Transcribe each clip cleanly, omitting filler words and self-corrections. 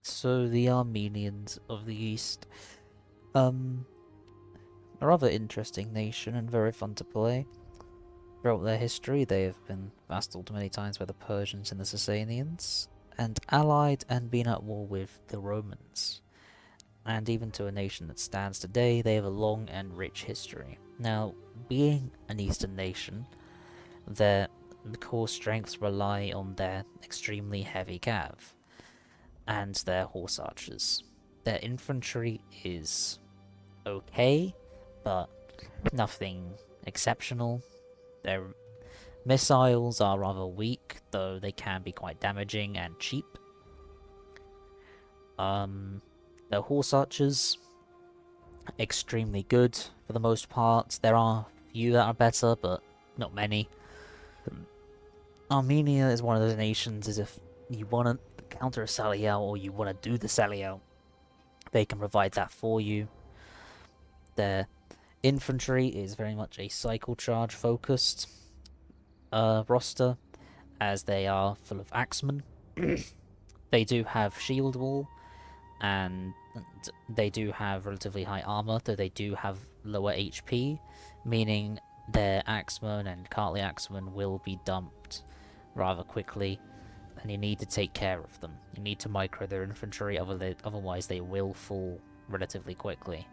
So the Armenians of the East, um, a rather interesting nation and very fun to play. Throughout their history, they have been vassalled many times by the Persians and the Sasanians, and allied and been at war with the Romans. And even to a nation that stands today, they have a long and rich history. Now, being an Eastern nation, their core strengths rely on their extremely heavy cav and their horse archers. Their infantry is okay, but nothing exceptional. Their missiles are rather weak, though they can be quite damaging and cheap. Their horse archers, extremely good for the most part. There are a few that are better, but not many. Armenia is one of those nations, is if you want to counter a sally out or you want to do the sally out, they can provide that for you. Their infantry is very much a cycle charge focused roster, as they are full of axemen. They do have shield wall, and they do have relatively high armor, though they do have lower HP, meaning their axemen and cartly axemen will be dumped rather quickly, and you need to take care of them. You need to micro their infantry, otherwise they will fall relatively quickly.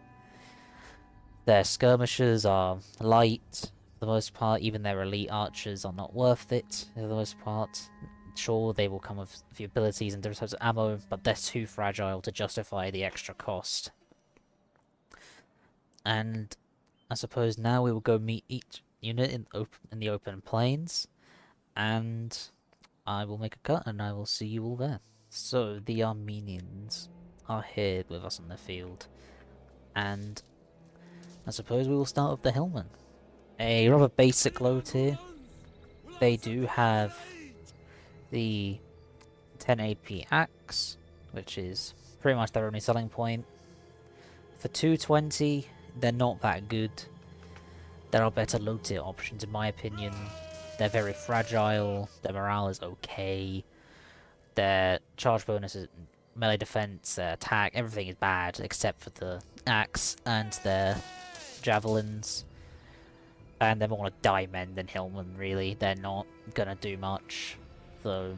Their skirmishers are light for the most part. Even their elite archers are not worth it for the most part. Sure, they will come with a few abilities and different types of ammo, but they're too fragile to justify the extra cost. And I suppose now we will go meet each unit in the open plains, and I will make a cut and I will see you all there. So the Armenians are here with us on the field, and I suppose we will start with the Hillman. A rather basic low tier. They do have the 10 AP axe, which is pretty much their only selling point. For 220, they're not that good. There are better low tier options in my opinion. They're very fragile, their morale is okay, their charge bonus is melee defense, their attack, everything is bad except for the axe and their javelins. And they're more like die men than hillmen, really. They're not gonna do much, though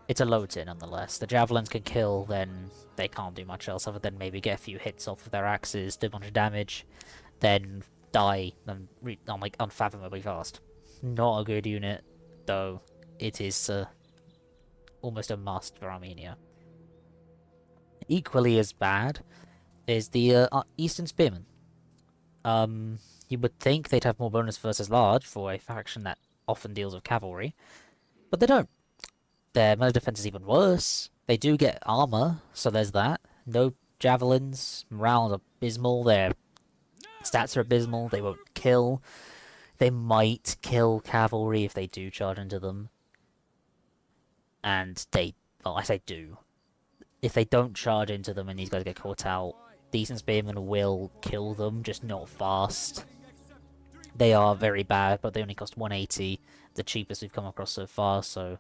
it's a low tier nonetheless. The javelins can kill, then they can't do much else other than maybe get a few hits off of their axes, do a bunch of damage, then die like unfathomably fast. Not a good unit, though it is almost a must for Armenia. Equally as bad is the Eastern Spearmen. You would think they'd have more bonus versus large for a faction that often deals with cavalry, but they don't. Their melee defense is even worse. They do get armor, so there's that. No javelins, morale is abysmal, their stats are abysmal, they won't kill. They might kill cavalry if they do charge into them. And well, I say do. If they don't charge into them and these guys get caught out, decent spearmen will kill them, just not fast. They are very bad, but they only cost 180, the cheapest we've come across so far, so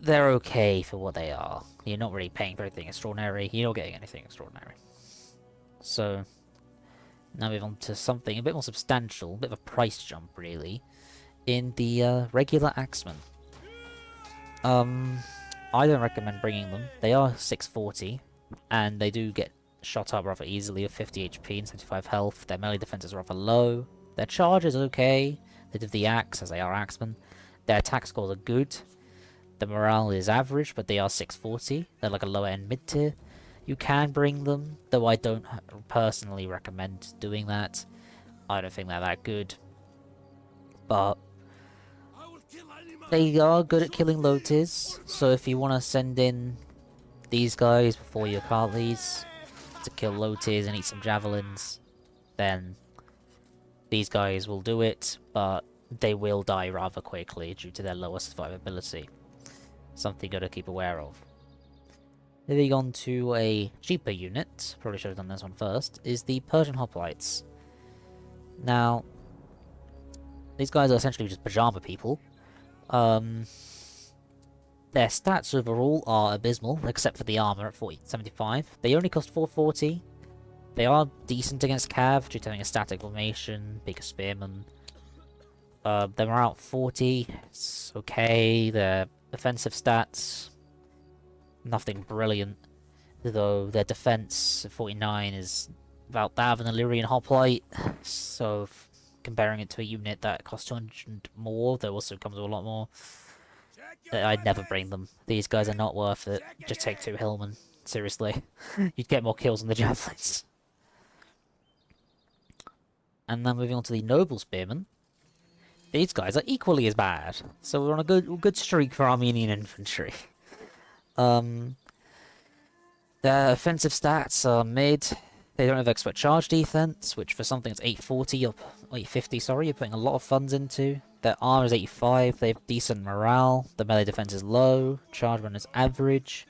they're okay for what they are. You're not really paying for anything extraordinary, you're not getting anything extraordinary. So, now move on to something a bit more substantial, a bit of a price jump really, in the regular axemen. I don't recommend bringing them. They are 640, and they do get shot up rather easily with 50 HP and 75 health. Their melee defense is rather low. Their charge is okay. They do the axe, as they are axemen. Their attack scores are good. The morale is average, but they are 640. They're like a lower end mid tier. You can bring them, though I don't personally recommend doing that. I don't think they're that good. But they are good at killing low tiers, so if you want to send in these guys before your Cartleys to kill low tiers and eat some javelins, then these guys will do it, but they will die rather quickly due to their lower survivability. Something you gotta keep aware of. Moving on to a cheaper unit, probably should have done this one first, is the Persian Hoplites. Now, these guys are essentially just pajama people. Their stats overall are abysmal, except for the armor at 75. They only cost 440. They are decent against Cav, due to having a static formation, bigger spearman. Their morale at 40, it's okay. Their offensive stats, nothing brilliant. Though their defense at 49 is about that of an Illyrian hoplite. So, comparing it to a unit that costs 200 more, that also comes with a lot more. I'd never bring them. These guys are not worth it. Just take 2 Hillmen. Seriously. You'd get more kills on the javelins. And then moving on to the Noble Spearmen. These guys are equally as bad. So we're on a good streak for Armenian infantry. Their offensive stats are mid. They don't have expert charge defense, which for something that's 840 or 850, sorry, you're putting a lot of funds into. Their armor is 85, they have decent morale, the melee defense is low, charge run is average.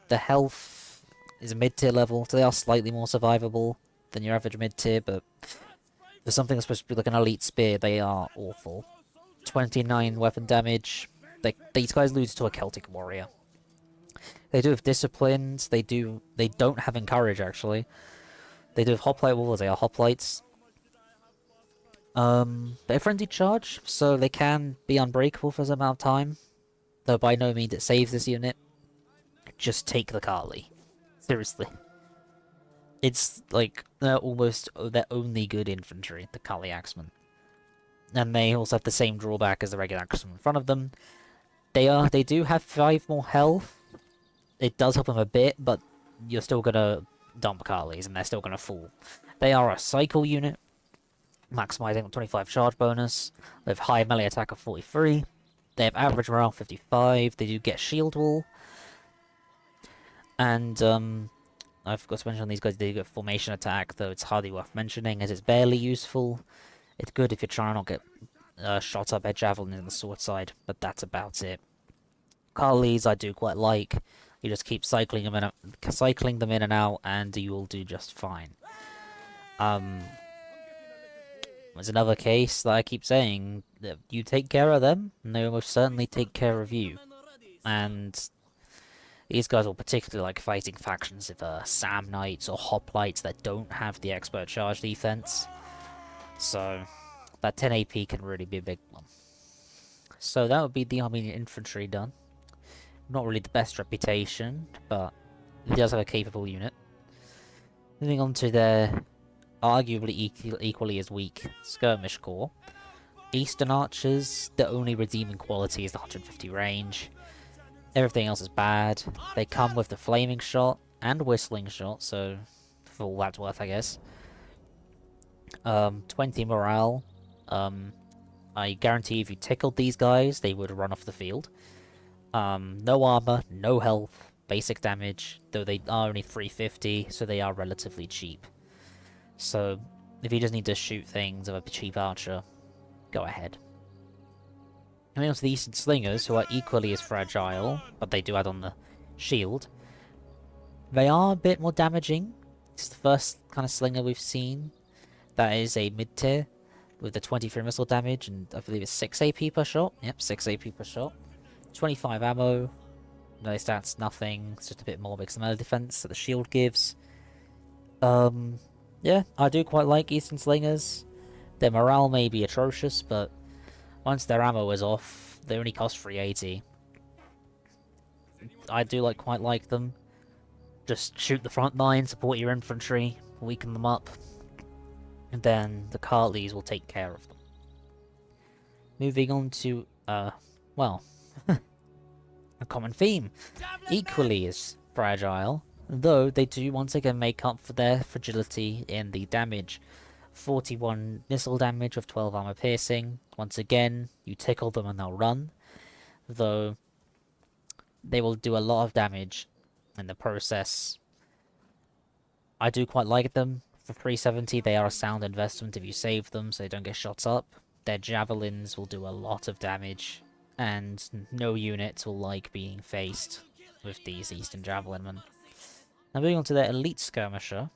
The health is a mid-tier level, so they are slightly more survivable than your average mid-tier, but for something that's supposed to be like an elite spear, they are awful. 29 weapon damage. These guys lose to a Celtic warrior. They do have disciplines, they don't have encourage actually. They do have hoplite walls, they are hoplites. They're friendly charge, so they can be unbreakable for some amount of time. Though by no means it saves this unit. Just take the Kali. Seriously. It's like they're almost their only good infantry, the Kali Axemen. And they also have the same drawback as the regular Axemen in front of them. They do have 5 more health. It does help them a bit, but you're still gonna dump Kalis and they're still gonna fall. They are a cycle unit, maximizing 25 charge bonus. They have high melee attack of 43. They have average morale 55. They do get shield wall. And I forgot to mention these guys, they get formation attack, though it's hardly worth mentioning as it's barely useful. It's good if you're trying not to get shot up by javelin in the sword side, but that's about it. Kalis I do quite like. You just keep cycling them in and out, and you will do just fine. There's another case that I keep saying that you take care of them, and they will most certainly take care of you. And these guys will particularly like fighting factions of Sam Knights or Hoplites that don't have the expert charge defense. So that 10 AP can really be a big one. So that would be the Armenian infantry done. Not really the best reputation, but it does have a capable unit. Moving on to their arguably equally as weak skirmish corps. Eastern archers, the only redeeming quality is the 150 range. Everything else is bad. They come with the flaming shot and whistling shot, so for all that's worth, I guess. 20 morale. I guarantee if you tickled these guys, they would run off the field. No armor, no health, basic damage, though they are only 350, so they are relatively cheap. So, if you just need to shoot things of a cheap archer, go ahead. Moving on to the Eastern Slingers, who are equally as fragile, but they do add on the shield. They are a bit more damaging. It's the first kind of slinger we've seen that is a mid-tier, with the 23 missile damage, and I believe it's 6 AP per shot. Yep, 6 AP per shot. 25 ammo, no stats, nothing, it's just a bit more because the melee defense that the shield gives. Yeah, I do quite like Eastern Slingers. Their morale may be atrocious, but once their ammo is off, they only cost 380. I do quite like them. Just shoot the front line, support your infantry, weaken them up, and then the Cartleys will take care of them. Moving on to, well, a common theme. Equally as fragile, though they do once again make up for their fragility in the damage. 41 missile damage with 12 armor piercing. Once again, you tickle them and they'll run. Though, they will do a lot of damage in the process. I do quite like them. For 370, they are a sound investment if you save them so they don't get shot up. Their javelins will do a lot of damage, and no units will like being faced with these Eastern Javelin men. Now moving on to their Elite Skirmisher.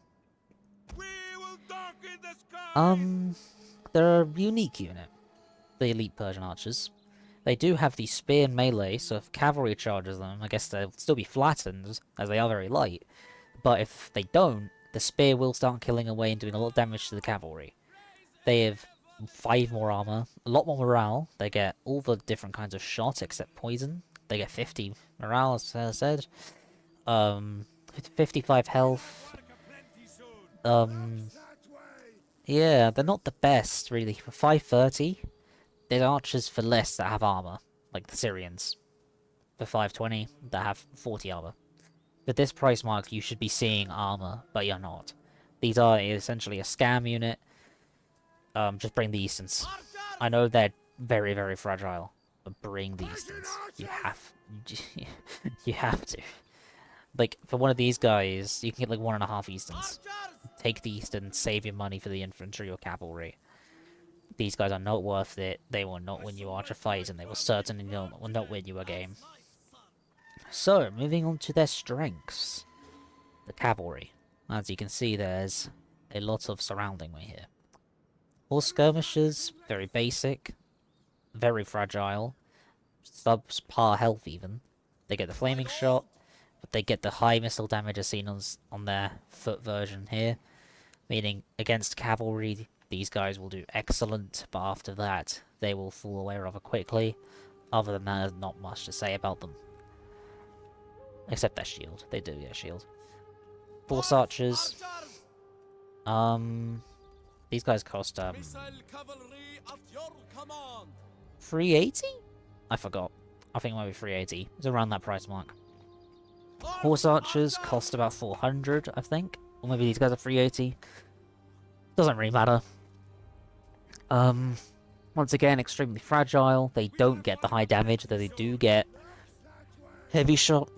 They're a unique unit, the Elite Persian Archers. They do have the spear and melee, so if cavalry charges them, I guess they'll still be flattened, as they are very light. But if they don't, the spear will start killing away and doing a lot of damage to the cavalry. They have 5 more armor, a lot more morale. They get all the different kinds of shot except poison. They get 50 morale, as I said. 55 health. Yeah, they're not the best, really. For 530, there's archers for less that have armor, like the Syrians. For 520, that have 40 armor. At this price mark, you should be seeing armor, but you're not. These are essentially a scam unit. Just bring the Easterns. I know they're very, very fragile, but bring the Easterns. You have... you have to. Like, for one of these guys, you can get like 1.5 Easterns. Take the Eastern, save your money for the infantry or cavalry. These guys are not worth it. They will not win you archer fights, and they will certainly not win you a game. So, moving on to their strengths. The cavalry. As you can see, there's a lot of surrounding me here. Horse skirmishers, very basic, very fragile, subpar health even. They get the flaming shot, but they get the high missile damage as seen on their foot version here. Meaning, against cavalry, these guys will do excellent, but after that, they will fall away rather quickly. Other than that, there's not much to say about them. Except their shield. They do get a shield. Horse archers. These guys cost, 380? I forgot. I think it might be 380. It's around that price mark. Horse archers cost about 400, I think. Or maybe these guys are 380. Doesn't really matter. Once again, extremely fragile. They don't get the high damage, though they do get heavy shot.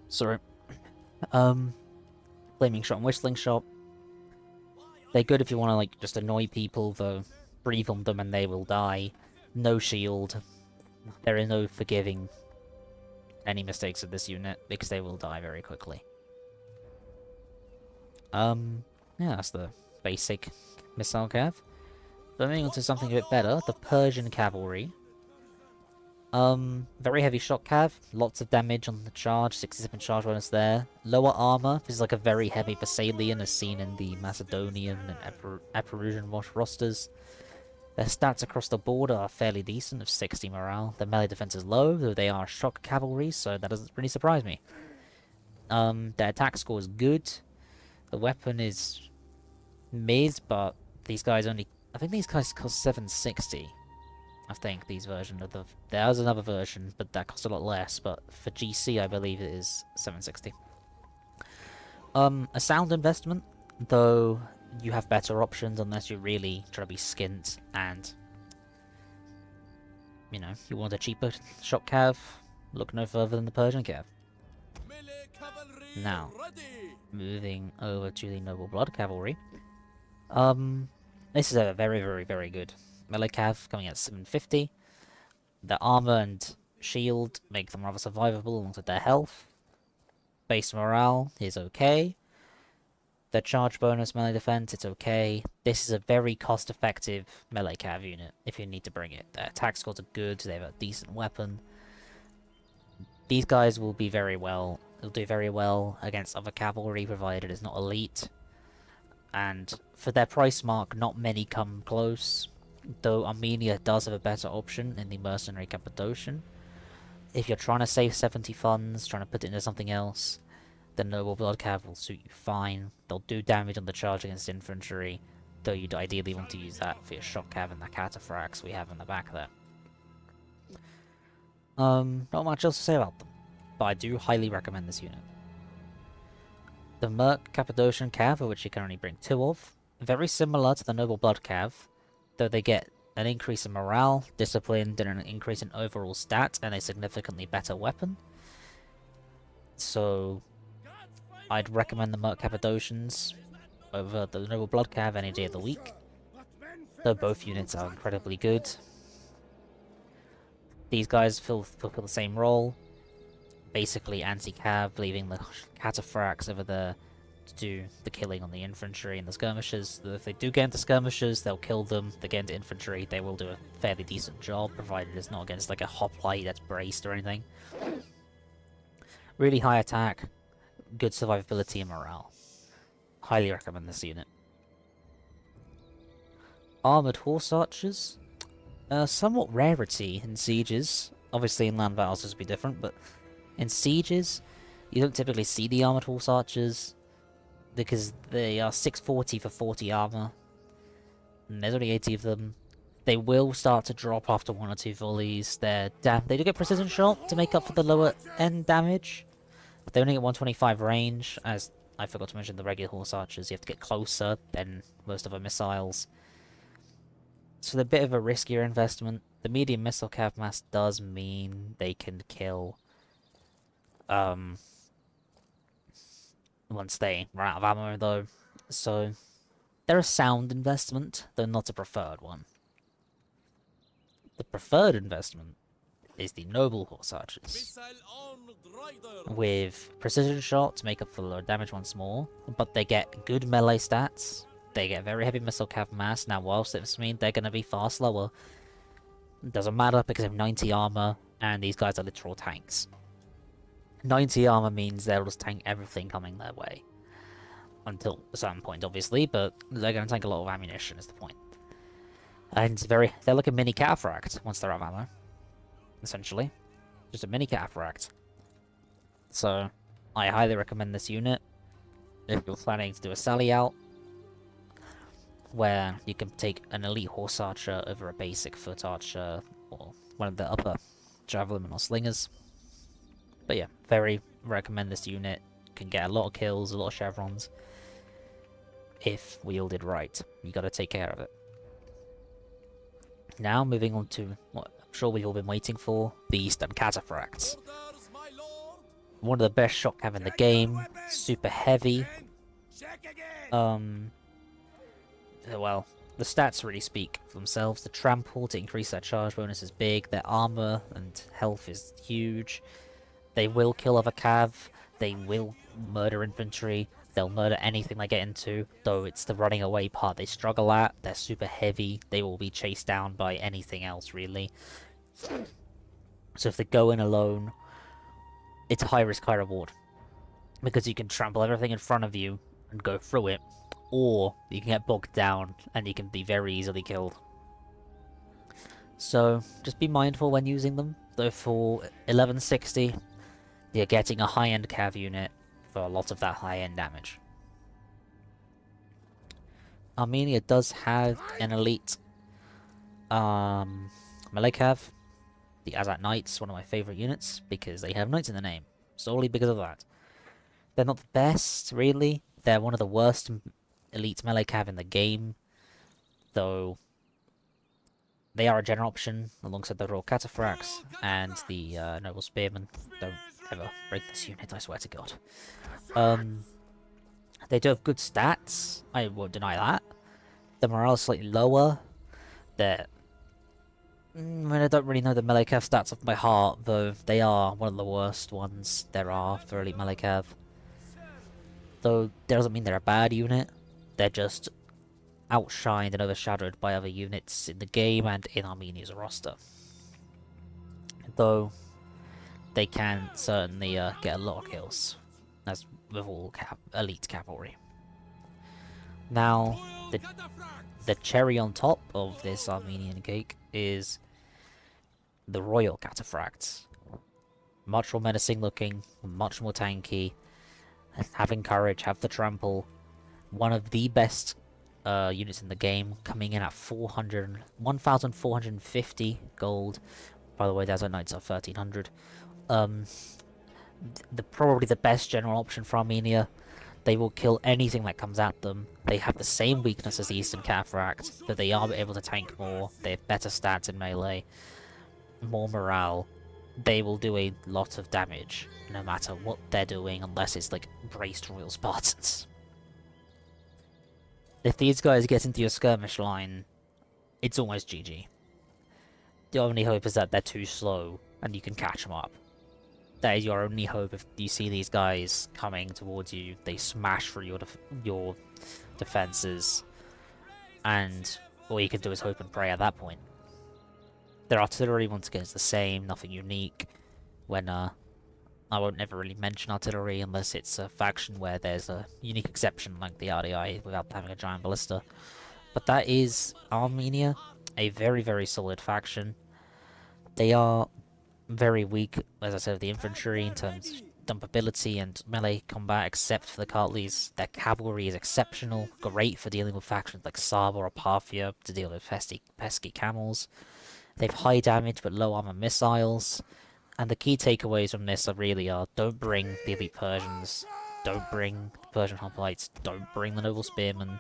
Sorry. Flaming shot and whistling shot. They're good if you want to, like, just annoy people, though. Breathe on them and they will die. No shield. There is no forgiving any mistakes of this unit, because they will die very quickly. Yeah, that's the basic missile cav. But moving on to something a bit better, the Persian cavalry. Very heavy shot cav, lots of damage on the charge, 67 charge bonus there. Lower armor, this is like a very heavy Thessalian as seen in the Macedonian and Epiroosian rosters. Their stats across the board are fairly decent, of 60 morale. Their melee defense is low, though they are shock cavalry, so that doesn't really surprise me. Their attack score is good. The weapon is mid, but these guys only... I think these guys cost 760. I think, these versions of the... There's another version, but that costs a lot less, but for GC I believe it is 760. A sound investment, though you have better options unless you really try to be skint and... You know, you want a cheaper shock cav, look no further than the Persian cav. Now, moving over to the Noble Blood Cavalry. This is a very, very, very good melee cav, coming at 750. Their armor and shield make them rather survivable alongside their health. Base morale is okay. Their charge bonus melee defense, it's okay. This is a very cost-effective melee cav unit if you need to bring it. Their attack scores are good, they have a decent weapon. These guys will be very well... They'll do very well against other cavalry, provided it's not elite. And for their price mark, not many come close. Though Armenia does have a better option in the Mercenary Cappadocian. If you're trying to save 70 funds, trying to put it into something else, the Noble Blood Cav will suit you fine. They'll do damage on the charge against infantry, though you'd ideally want to use that for your shock cav and the cataphracts we have in the back there. Not much else to say about them, but I do highly recommend this unit. The Merc Cappadocian Cav, which you can only bring 2 of, very similar to the Noble Blood Cav, though they get an increase in morale, discipline, and an increase in overall stat, and a significantly better weapon. So, I'd recommend the Merc Cappadocians over the Noble Blood Cav any day of the week, though both units are incredibly good. These guys fulfill the same role, basically anti-cav, leaving the cataphracts over the to do the killing on the infantry and the skirmishers. If they do get into skirmishers, they'll kill them. If they get into infantry, they will do a fairly decent job, provided it's not against like a hoplite that's braced or anything. Really high attack, good survivability and morale. Highly recommend this unit. Armoured horse archers. Somewhat rarity in sieges. Obviously in land battles this will be different, but in sieges, you don't typically see the armoured horse archers because they are 640 for 40 armour, and there's only 80 of them. They will start to drop after 1 or 2 volleys. They do get precision shot to make up for the lower end damage, but they only get 125 range. As I forgot to mention, the regular horse archers, you have to get closer than most of our missiles. So they're a bit of a riskier investment. The medium missile cav mass does mean they can kill once they run out of ammo though. So they're a sound investment, though not a preferred one. The preferred investment is the noble horse archers, with precision shot to make up for the lower damage once more, but they get good melee stats. They get very heavy missile cav mass. Now, whilst this means they're going to be far slower, it doesn't matter because they have 90 armor, and these guys are literal tanks. 90 armor means they'll just tank everything coming their way. Until a certain point, obviously, but they're going to tank a lot of ammunition, is the point. And they're like a mini cataphracts once they're out of ammo. Essentially. Just a mini cataphracts. So, I highly recommend this unit if you're planning to do a sally out, where you can take an elite horse archer over a basic foot archer, or one of the upper javelin or slingers. But yeah, very recommend this unit. Can get a lot of kills, a lot of chevrons, if wielded right. You gotta take care of it. Now, moving on to what I'm sure we've all been waiting for, the Eastern Cataphracts. One of the best shot cav in the game, super heavy. Well, the stats really speak for themselves. The trample to increase their charge bonus is big, their armor and health is huge. They will kill other cav, they will murder infantry, they'll murder anything they get into, though it's the running away part they struggle at. They're super heavy, they will be chased down by anything else, really. So if they go in alone, it's high risk, high reward. Because you can trample everything in front of you and go through it, or you can get bogged down and you can be very easily killed. So just be mindful when using them. Though for 1160, you're getting a high-end cav unit for a lot of that high-end damage. Armenia does have an elite melee cav. The Azat Knights, one of my favourite units, because they have knights in the name. Solely because of that. They're not the best, really. They're one of the worst elite melee cav in the game, though they are a general option alongside the Royal Cataphracts and the Noble Spearmen. Don't ever break this unit, I swear to God. They do have good stats, I won't deny that. The morale is slightly lower. I mean, I don't really know the melee cav stats off by heart, though they are one of the worst ones there are for elite melee cav. Though that doesn't mean they're a bad unit, they're just outshined and overshadowed by other units in the game and in Armenia's roster. Though they can certainly get a lot of kills, as with all elite cavalry. Now, the cherry on top of this Armenian cake is the Royal Cataphracts. Much more menacing looking, much more tanky, having courage, have the trample. One of the best units in the game, coming in at 1,450 gold. By the way, there's a Knights of 1,300. Probably the best general option for Armenia. They will kill anything that comes at them. They have the same weakness as the Eastern Cataphracts, but they are able to tank more. They have better stats in melee, more morale. They will do a lot of damage, no matter what they're doing, unless it's like braced Royal Spartans. If these guys get into your skirmish line, it's almost GG. The only hope is that they're too slow, and you can catch them up. That is your only hope. If you see these guys coming towards you, they smash through your defenses, and all you can do is hope and pray at that point. Their artillery, once again, is the same, nothing unique. When I won't never really mention artillery unless it's a faction where there's a unique exception like the RDI without having a giant ballista. But that is Armenia, a very, very solid faction. They are very weak, as I said, of the infantry in terms of dumpability and melee combat, except for the Kartlis. Their cavalry is exceptional, great for dealing with factions like Saba or Parthia to deal with pesky camels. They've high damage but low armor missiles. And the key takeaways from this are don't bring the elite Persians, don't bring the Persian hoplites, don't bring the noble spearmen,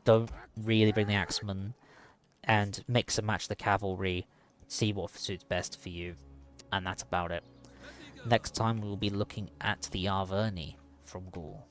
don't really bring the axemen, and mix and match the cavalry, see what suits best for you, and that's about it. Next time we will be looking at the Arverni from Gaul.